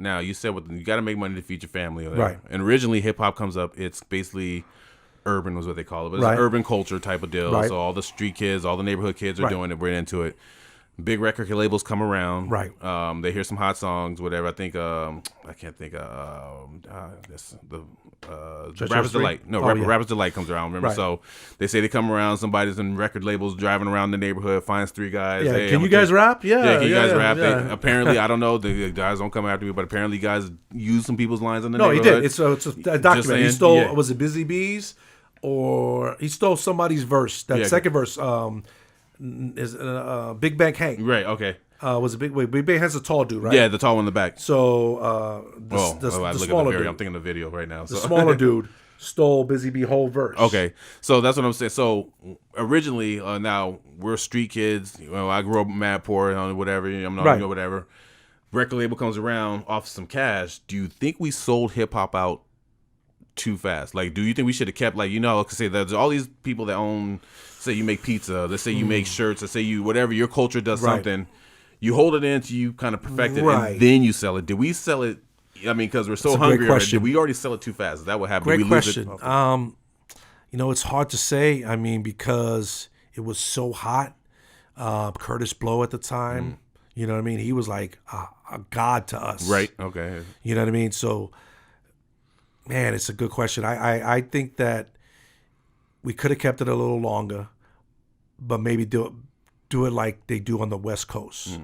Now you said you got to make money to feed your family, or Right. And originally hip hop comes up. It's basically urban was what they call it. But it's Right. an urban culture type of deal. Right. So all the street kids, all the neighborhood kids are doing it. We're into it. Big record labels come around. Right. They hear some hot songs, whatever. I think I can't think the Rapper's Delight. No, Rapper's Delight comes around. Remember? Right. So they say they come around. Somebody's in record labels driving around the neighborhood, finds 3 guys. Yeah, hey, can you guys rap? Yeah, can you guys rap? yeah. They, apparently, I don't know. The guys don't come after me, but apparently, guys use some people's lines in the No, neighborhood. he did. It's a document. saying, He stole. yeah. Was it Busy Bees, or he stole somebody's verse? That second verse is Big Bang Hank. Right. Okay. Was it Big Bang Hank's a tall dude, right? Yeah, the tall one in the back. So the smaller dude. I'm thinking of the video right now. So. The smaller dude stole Busy Bee whole verse. Okay, so that's what I'm saying. So originally, now we're street kids. I grew up mad poor, whatever. I'm not whatever. Record label comes around, offers some cash. Do you think we sold hip hop out too fast? Like, do you think we should have kept, like, cause say there's all these people that own, say you make pizza, let's say you make shirts, let's say you whatever your culture does something, you hold it in until you kind of perfect it, and then you sell it. Did we sell it? I mean, because we're so hungry. Did we already sell it too fast? Is that what happened? Great Did we question. lose it? It's hard to say. I mean, because it was so hot. Curtis Blow at the time, you know what I mean? He was like a god to us. Right. Okay. You know what I mean? So, man, it's a good question. I think that we could have kept it a little longer, but maybe do it like they do on the West Coast,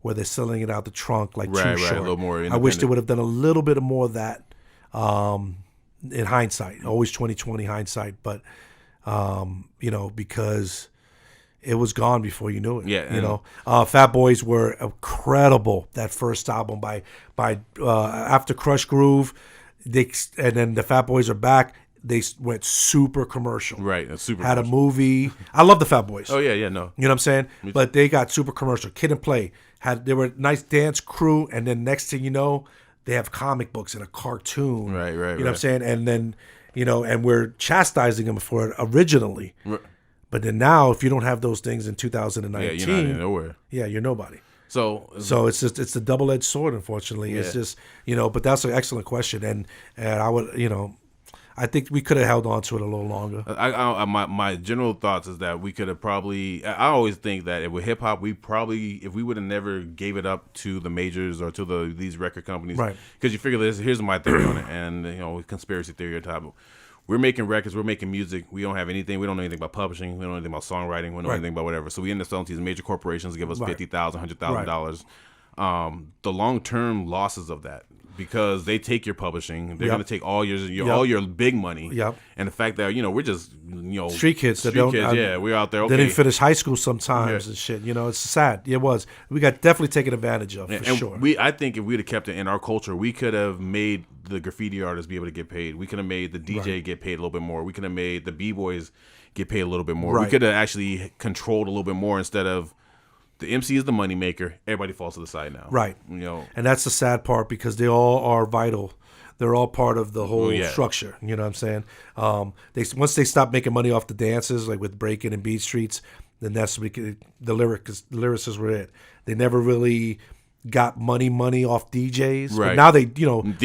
where they're selling it out the trunk like Too Short. A little more I wish they would have done a little bit more of that in hindsight. Always 20/20 hindsight, but because it was gone before you knew it. Yeah, Fat Boys were incredible. That first album by after Crush Groove, and then the Fat Boys are back. They went super commercial. Right, had a movie. I love the Fat Boys. Oh yeah, no. You know what I'm saying? But they got super commercial. Kid and Play they were a nice dance crew, and then next thing you know, they have comic books and a cartoon. Right. You know what I'm saying? And then and we're chastising them for it originally. Right. But then now, if you don't have those things in 2019, you're not in nowhere. Yeah, you're nobody. So it's a double-edged sword, unfortunately. It's just but that's an excellent question, and I would I think we could have held on to it a little longer. My general thoughts is that we could have probably. I always think that with hip hop, if we would have never gave it up to the majors or to these record companies, right? Because you figure this. Here's my theory on it, and conspiracy theory on top of it. We're making records, we're making music. We don't have anything. We don't know anything about publishing. We don't know anything about songwriting. We don't know anything about whatever. So we end up selling to these major corporations, give us $50,000, $100,000. The long term losses of that, because they take your publishing, they're going to take all your big money. Yep. And the fact that we're just street kids. We're out there. Okay. They didn't finish high school sometimes and shit. It's sad. It was. We got definitely taken advantage of for sure. I think if we'd have kept it in our culture, we could have made the graffiti artists be able to get paid. We could have made the DJ get paid a little bit more. We could have made the b-boys get paid a little bit more. We could have actually controlled a little bit more instead of the MC is the money maker. Everybody falls to the side now. Right. And that's the sad part, because they all are vital. They're all part of the whole structure. You know what I'm saying? Once they stop making money off the dances, like with breaking and beat streets, then that's the lyricists were it. They never really got money off DJs. Right. But now they,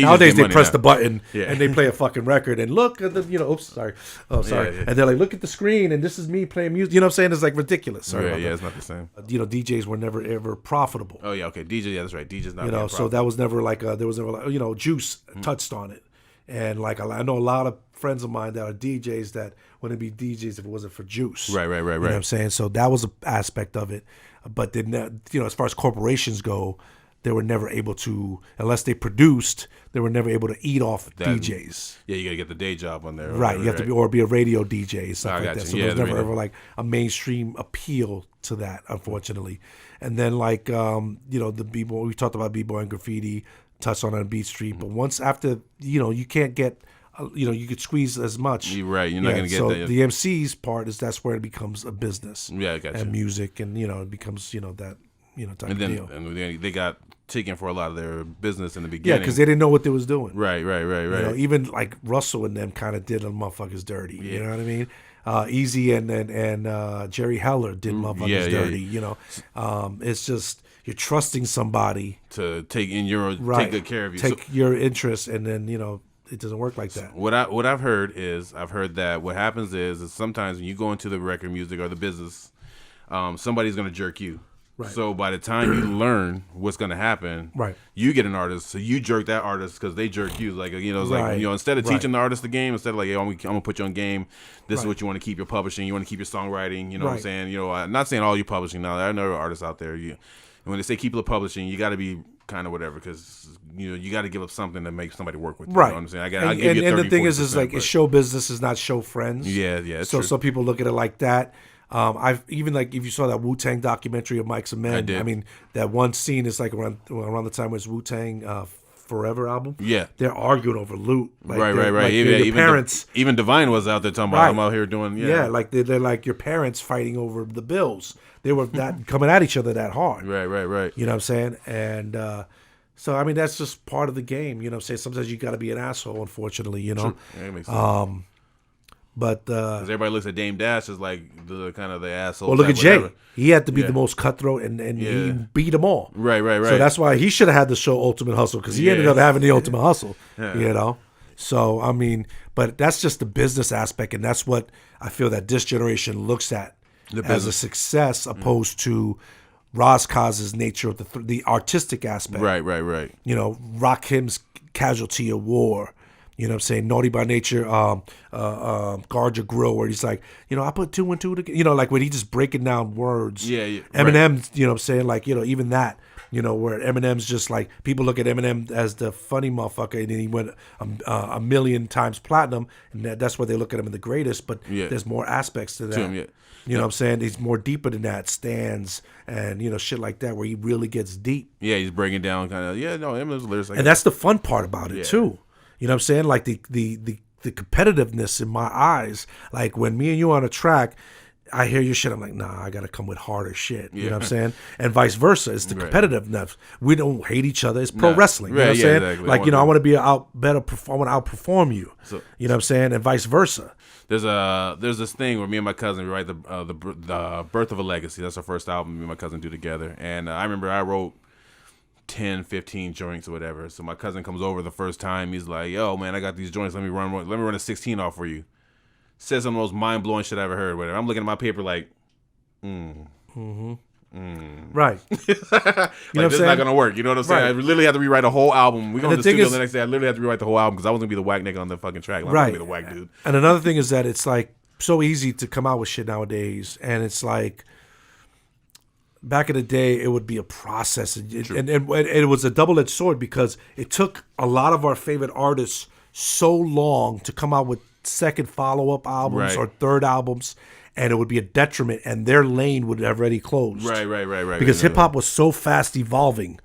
nowadays they press the button and they play a fucking record and look at the, oops, sorry. Oh, sorry. Yeah. And they're like, look at the screen and this is me playing music. You know what I'm saying? It's like ridiculous. Sorry it's not the same. DJs were never ever profitable. Oh yeah, okay. DJ, that's right. DJ's not. So that was never like there was never like, Juice touched on it, and like I know a lot of friends of mine that are DJs that wouldn't be DJs if it wasn't for Juice. Right. You know what I'm saying? So that was an aspect of it, but then as far as corporations go, they were never able to, unless they produced, they were never able to eat off DJs. Yeah, you got to get the day job on there. Right, you have to be a radio DJ, stuff like that. So there was never ever like a mainstream appeal to that, unfortunately. And then like, the B-boy, we talked about B-boy and graffiti, touched on Beat Street, but once after, you can't get, you could squeeze as much. You're right, you're not going to get so that. The MC's part that's where it becomes a business. Yeah, I got you. And music, and, it becomes, that, type of deal. And then they got taken for a lot of their business in the beginning. Yeah, because they didn't know what they was doing. Right. Even like Russell and them kind of did them motherfuckers dirty. Yeah. You know what I mean? Easy and Jerry Heller did motherfuckers dirty. It's just, you're trusting somebody to take good care of you, take your interest, and then it doesn't work like that. What I've heard that what happens is sometimes when you go into the record music or the business, somebody's going to jerk you. Right. So by the time you learn what's going to happen, you get an artist. So you jerk that artist because they jerk you. Like it's like instead of teaching the artist the game, instead of like, I'm gonna put you on game. This is what you want to keep your publishing. You want to keep your songwriting. You know what I'm saying? I'm not saying all you publishing now. There are no artists out there. When they say keep the publishing, you got to be kind of whatever because you got to give up something to make somebody work with you. Right. You know what I'm saying? I'll give you 30, and the thing is like it's show business is not show friends. Yeah. So some people look at it like that. I've even like if you saw that Wu-Tang documentary of Mike's and Men, I did. I mean that one scene is like around the time was Wu-Tang Forever album. Yeah, they're arguing over loot. Like right. Like even parents, even Divine was out there talking about I'm out here doing like they're like your parents fighting over the bills. They were that coming at each other that hard. Right. You know what I'm saying? And so I mean that's just part of the game. You know what I'm saying? Sometimes you got to be an asshole. Unfortunately, True. Yeah, that makes sense. But because everybody looks at Dame Dash as like the kind of the asshole. Well, look at Jay. He had to be the most cutthroat, and he beat them all. Right. So that's why he should have had the show Ultimate Hustle because he ended up having the Ultimate Hustle. Yeah. So I mean, but that's just the business aspect, and that's what I feel that this generation looks at as a success, opposed to Razkaz's nature of the artistic aspect. Right. Rakim's Casualty of War. You know what I'm saying? Naughty by Nature, Guard Your Grill, where he's like, I put 2 and 2 together. Like when he just breaking down words. Yeah. Eminem, you know what I'm saying? Like, even that, where Eminem's just like, people look at Eminem as the funny motherfucker, and then he went a million times platinum, and that's why they look at him as the greatest, but there's more aspects to that. To him, You know what I'm saying? He's more deeper than that, stands and, shit like that, where he really gets deep. Yeah, he's breaking down kind of, Eminem's lyrics. And that's the fun part about it, too. You know what I'm saying? Like the competitiveness in my eyes. Like when me and you on a track, I hear your shit. I'm like, nah, I got to come with harder shit. You know what I'm saying? And vice versa. It's the competitiveness. We don't hate each other. It's pro wrestling. You know what I'm saying? Exactly. Like, I want to be I want to outperform you. So, you know what I'm saying? And vice versa. There's this thing where me and my cousin, we write the Birth of a Legacy. That's our first album me and my cousin do together. And I remember I wrote 10, 15 joints or whatever. So my cousin comes over the first time. He's like, yo, man, I got these joints. Let me run a 16 off for you. Says some of the most mind-blowing shit I ever heard. Whatever. I'm looking at my paper like, Right. you know what this is not going to work. You know what I'm saying? I literally had to rewrite a whole album. We go to the studio the next day. I literally had to rewrite the whole album because I was going to be the whack nigga on the fucking track. I'm going to be the whack dude. And another thing is that it's like so easy to come out with shit nowadays. And it's like, back in the day, it would be a process, and it was a double-edged sword because it took a lot of our favorite artists so long to come out with second follow-up albums or third albums, and it would be a detriment, and their lane would have already closed. Right. Because hip-hop was so fast evolving